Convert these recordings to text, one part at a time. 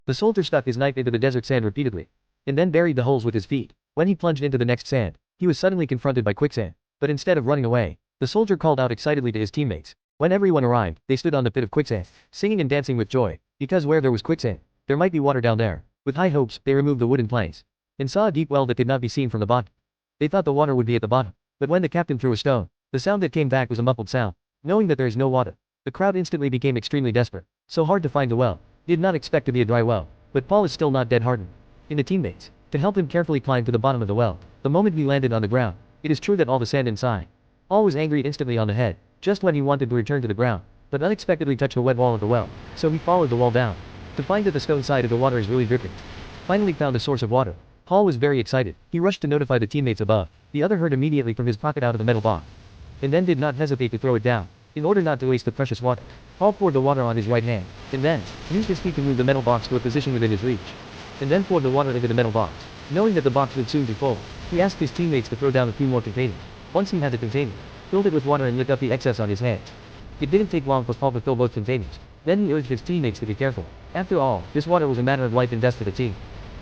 The soldier stuck his knife into the desert sand repeatedly, and then buried the holes with his feet. When he plunged into the next sand, he was suddenly confronted by quicksand. But instead of running away, the soldier called out excitedly to his teammates. When everyone arrived, they stood on the pit of quicksand, singing and dancing with joy, because where there was quicksand, there might be water down there. With high hopes, they removed the wooden planks, and saw a deep well that could not be seen from the bottom. They thought the water would be at the bottom, but when the captain threw a stone, the sound that came back was a muffled sound. Knowing that there is no water, the crowd instantly became extremely desperate. So hard to find the well. Did not expect to be a dry well, but Paul is still not dead hardened. In the teammates, to help him carefully climb to the bottom of the well, the moment he landed on the ground, it is true that all the sand inside. Paul was angry instantly on the head, just when he wanted to return to the ground, but unexpectedly touched the wet wall of the well, so he followed the wall down, to find that the stone side of the water is really dripping. Finally found a source of water. Paul was very excited. He rushed to notify the teammates above. The other heard immediately from his pocket out of the metal box, and then did not hesitate to throw it down. In order not to waste the precious water, Paul poured the water on his right hand, and then used his feet to move the metal box to a position within his reach, and then poured the water into the metal box. Knowing that the box would soon be full, he asked his teammates to throw down a few more containers. Once he had the container, filled it with water and licked up the excess on his hands. It didn't take long for Paul to fill both containers. Then he urged his teammates to be careful. After all, this water was a matter of life and death to the team.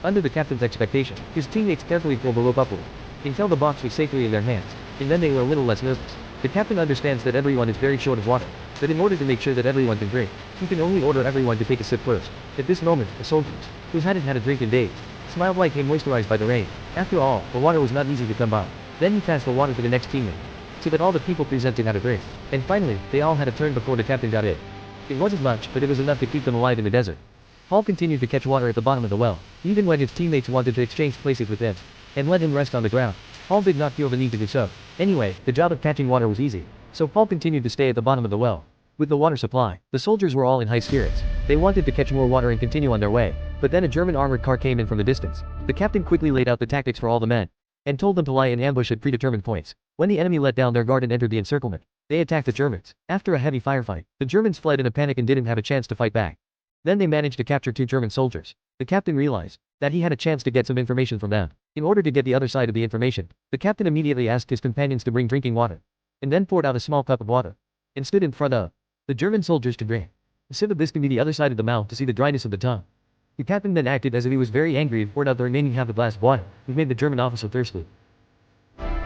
Under the captain's expectation, his teammates carefully pulled the rope upward, until the box was safely in their hands, and then they were a little less nervous. The captain understands that everyone is very short of water, but in order to make sure that everyone can drink, he can only order everyone to take a sip first. At this moment, the soldiers, who hadn't had a drink in days, smiled like they moisturized by the rain. After all, the water was not easy to come by. Then he passed the water to the next teammate, so that all the people presented had a drink. And finally, they all had a turn before the captain got in. It wasn't much, but it was enough to keep them alive in the desert. Paul continued to catch water at the bottom of the well, even when his teammates wanted to exchange places with him, and let him rest on the ground. Paul did not feel the need to do so. Anyway, the job of catching water was easy, so Paul continued to stay at the bottom of the well. With the water supply, the soldiers were all in high spirits. They wanted to catch more water and continue on their way, but then a German armored car came in from the distance. The captain quickly laid out the tactics for all the men, and told them to lie in ambush at predetermined points. When the enemy let down their guard and entered the encirclement, they attacked the Germans. After a heavy firefight, the Germans fled in a panic and didn't have a chance to fight back. Then they managed to capture 2 German soldiers. The captain realized that he had a chance to get some information from them. In order to get the other side of the information, the captain immediately asked his companions to bring drinking water, and then poured out a small cup of water, and stood in front of the German soldiers to drink. A sip of this can be the other side of the mouth to see the dryness of the tongue. The captain then acted as if he was very angry and poured out the remaining half of the glass of water, which made the German officer thirsty.